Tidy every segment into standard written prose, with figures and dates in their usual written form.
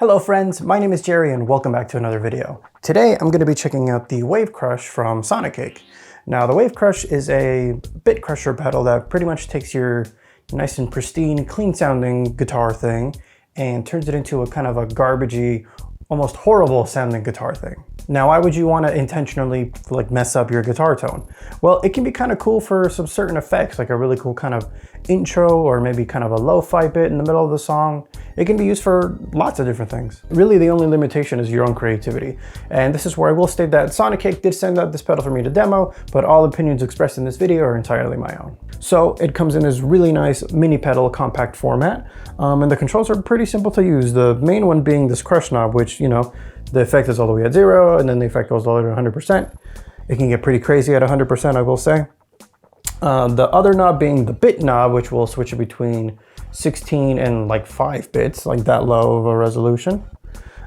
Hello friends, my name is Gerry and welcome back to another video. Today I'm going to be checking out the Wave Crush from Sonicake. Now the Wave Crush is a bit crusher pedal that pretty much takes your nice and pristine, clean sounding guitar thing and turns it into a kind of a garbagey, almost horrible sounding guitar thing. Now why would you want to intentionally mess up your guitar tone? Well, it can be kind of cool for some certain effects, like a really cool kind of intro or maybe kind of a lo-fi bit in the middle of the song. It can be used for lots of different things. Really, the only limitation is your own creativity. And this is where I will state that Sonicake did send out this pedal for me to demo, but all opinions expressed in this video are entirely my own. So it comes in this really nice mini pedal compact format, and the controls are pretty simple to use. The main one being this crush knob, which, you know, the effect is all the way at 0, and then the effect goes all the way to 100%. It can get pretty crazy at 100%, I will say. The other knob being the bit knob, which will switch it between 16 and like 5 bits, like that low of a resolution.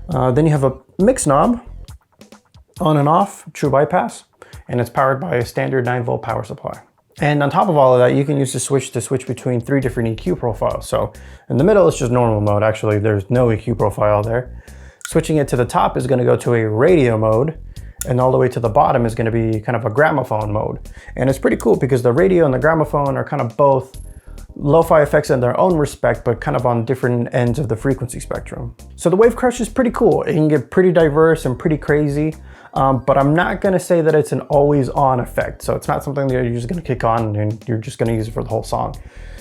Then you have a mix knob, on and off, true bypass, and it's powered by a standard 9-volt power supply. And on top of all of that, you can use the switch to switch between 3 different EQ profiles. So in the middle, it's just normal mode. Actually, there's no EQ profile there. Switching it to the top is going to go to a radio mode, and all the way to the bottom is going to be kind of a gramophone mode. And it's pretty cool because the radio and the gramophone are kind of both lo-fi effects in their own respect, but kind of on different ends of the frequency spectrum. So the Wave Crush is pretty cool. It can get pretty diverse and pretty crazy, but I'm not going to say that it's an always on effect. So it's not something that you're just going to kick on and you're just going to use it for the whole song.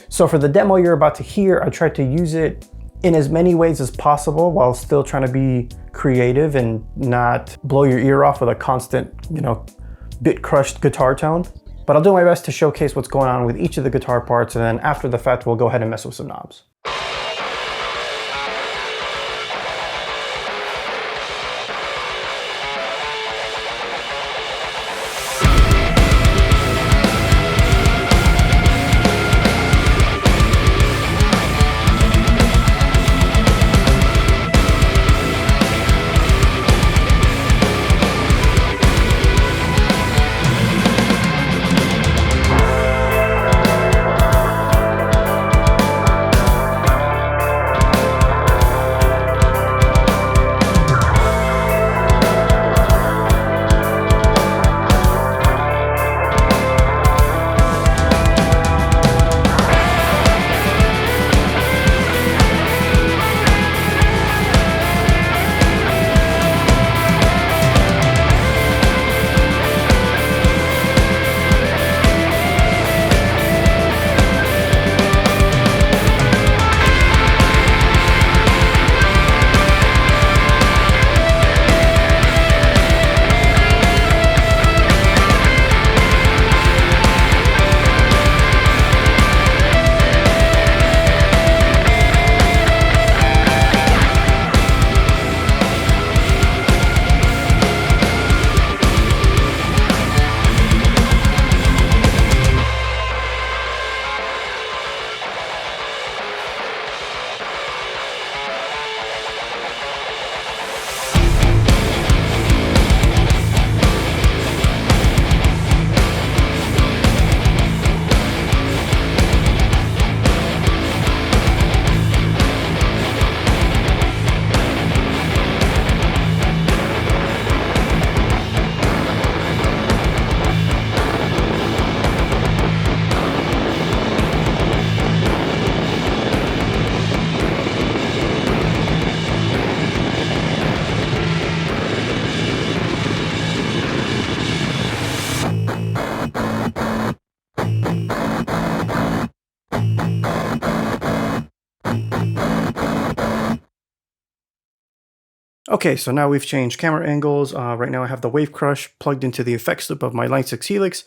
So for the demo you're about to hear, I tried to use it in as many ways as possible while still trying to be creative and not blow your ear off with a constant, you know, bit crushed guitar tone. But I'll do my best to showcase what's going on with each of the guitar parts, and then after the fact, we'll go ahead and mess with some knobs. Okay, so now we've changed camera angles. Right now I have the Wave Crush plugged into the effects loop of my Line 6 Helix,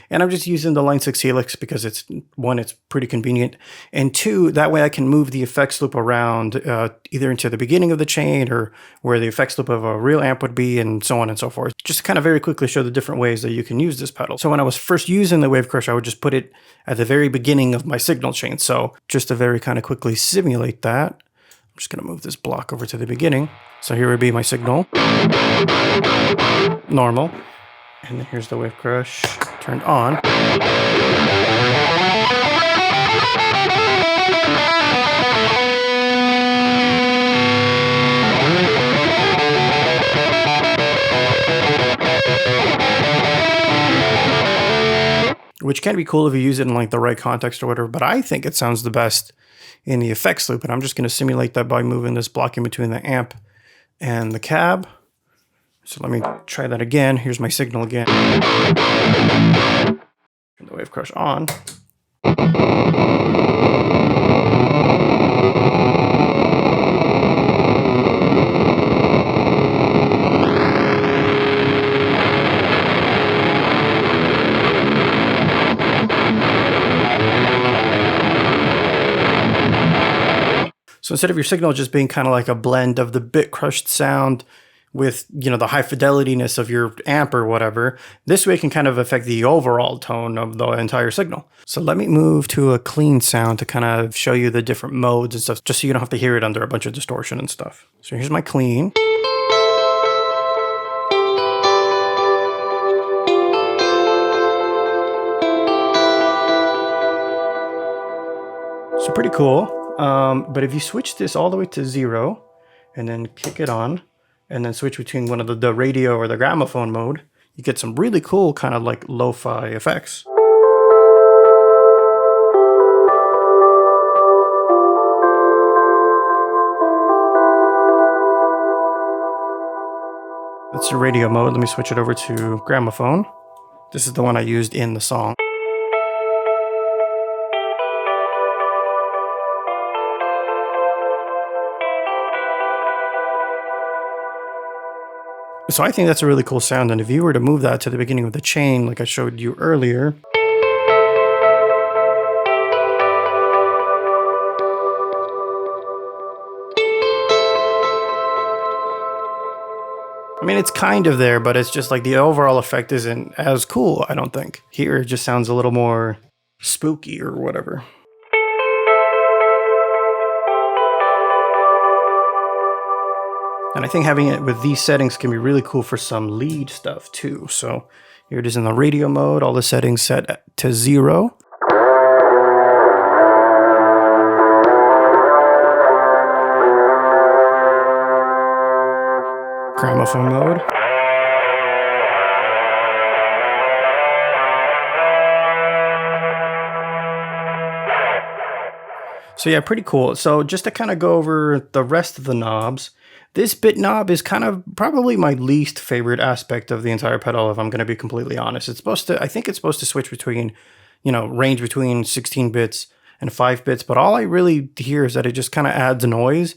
and I'm just using the Line 6 Helix because it's, one, it's pretty convenient, and two, that way I can move the effects loop around either into the beginning of the chain or where the effects loop of a real amp would be, and so on and so forth. Just to kind of very quickly show the different ways that you can use this pedal. So when I was first using the Wave Crush, I would just put it at the very beginning of my signal chain. So just to very kind of quickly simulate that, I'm just going to move this block over to the beginning. So here would be my signal, normal, and then here's the Wave Crush turned on. which can be cool if you use it in like the right context or whatever, but I think it sounds the best in the effects loop, and I'm just going to simulate that by moving this block in between the amp and the cab. So let me try that again. Here's my signal again. Turn the Wave Crush on. So instead of your signal just being kind of like a blend of the bit crushed sound with, you know, the high fidelityness of your amp or whatever, this way it can kind of affect the overall tone of the entire signal. So let me move to a clean sound to kind of show you the different modes and stuff, just so you don't have to hear it under a bunch of distortion and stuff. So here's my clean. So pretty cool. But if you switch this all the way to 0 and then kick it on and then switch between one of the radio or the gramophone mode, you get some really cool kind of like lo-fi effects. That's the radio mode. Let me switch it over to gramophone. This is the one I used in the song. So I think that's a really cool sound, and if you were to move that to the beginning of the chain like I showed you earlier, I mean, it's kind of there, but it's just like the overall effect isn't as cool, I don't think. Here it just sounds a little more spooky or whatever. And I think having it with these settings can be really cool for some lead stuff too. So here it is in the radio mode, all the settings set to 0. Gramophone mode. So yeah, pretty cool. So just to kind of go over the rest of the knobs, this bit knob is kind of probably my least favorite aspect of the entire pedal, if I'm going to be completely honest. It's supposed to, I think it's supposed to switch between, you know, range between 16 bits and 5 bits, but all I really hear is that it just kind of adds noise,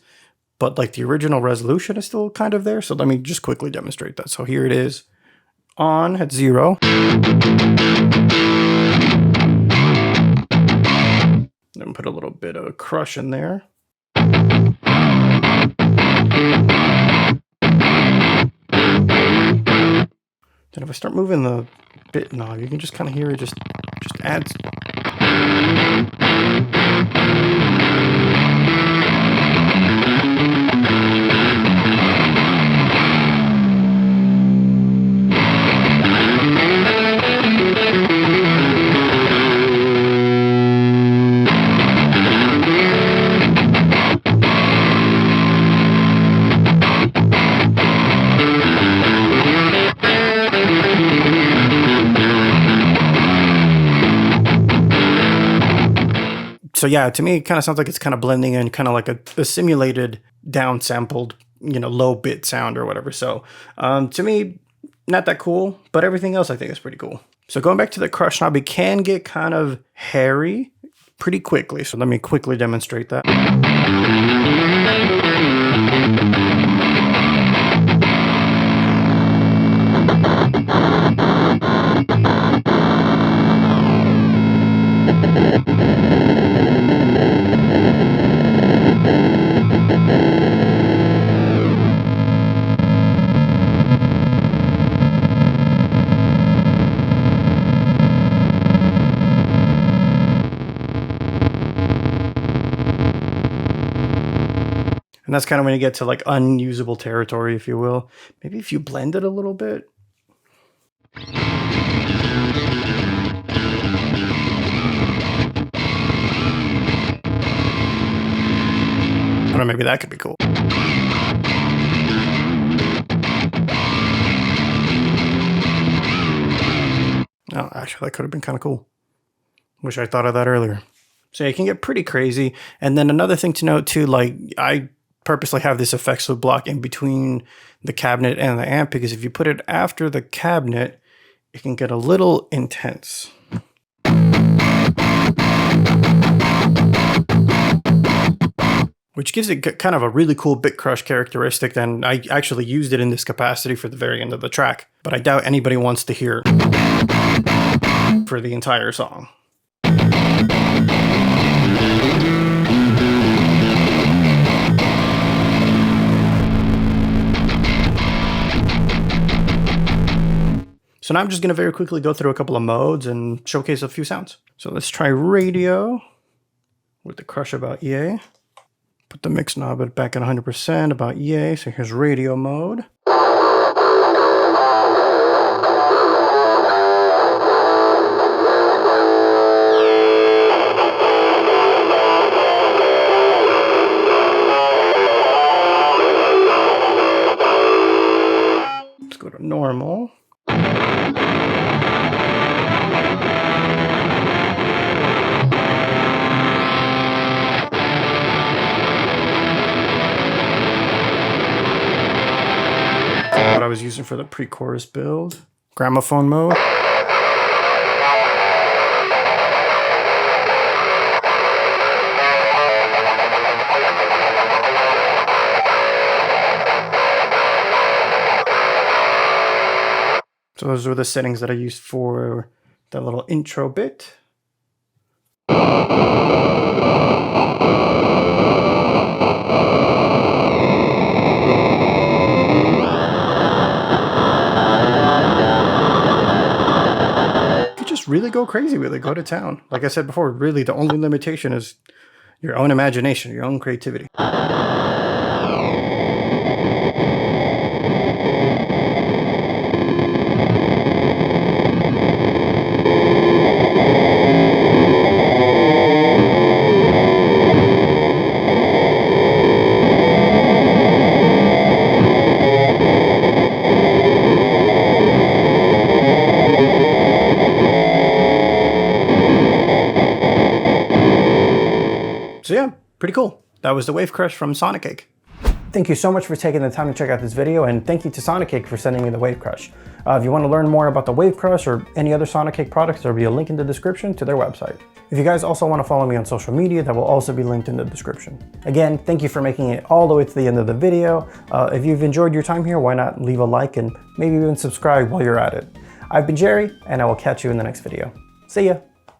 but like the original resolution is still kind of there. So let me just quickly demonstrate that. So here it is on at 0. Then put a little bit of crush in there. Then if I start moving the bit knob, you can just kind of hear it just adds. So yeah, to me, it kind of sounds like it's kind of blending in kind of like a simulated downsampled, you know, low bit sound or whatever. So to me, not that cool, but everything else I think is pretty cool. So going back to the crush knob, it can get kind of hairy pretty quickly. So let me quickly demonstrate that. And that's kind of when you get to like unusable territory, if you will. Maybe if you blend it a little bit. I don't know, maybe that could be cool. Oh, actually, that could have been kind of cool. Wish I thought of that earlier. So it can get pretty crazy. And then another thing to note too, like I purposely have this effects loop block in between the cabinet and the amp, because if you put it after the cabinet, it can get a little intense. Which gives it kind of a really cool bit crush characteristic, and I actually used it in this capacity for the very end of the track, but I doubt anybody wants to hear for the entire song. So now I'm just going to very quickly go through a couple of modes and showcase a few sounds. So let's try radio with the crush about EA. Put the mix knob back at 100% about EA. So here's radio mode. Let's go to normal. What I was using for the pre-chorus build. Gramophone mode. So those were the settings that I used for that little intro bit. Really go crazy with it, go to town. Like I said before, really the only limitation is your own imagination, your own creativity. So yeah, pretty cool. That was the Wave Crush from Sonicake. Thank you so much for taking the time to check out this video, and thank you to Sonicake for sending me the Wave Crush. If you want to learn more about the Wave Crush or any other Sonicake products, there will be a link in the description to their website. If you guys also want to follow me on social media, that will also be linked in the description. Again, thank you for making it all the way to the end of the video. If you've enjoyed your time here, why not leave a like and maybe even subscribe while you're at it. I've been Gerry, and I will catch you in the next video. See ya!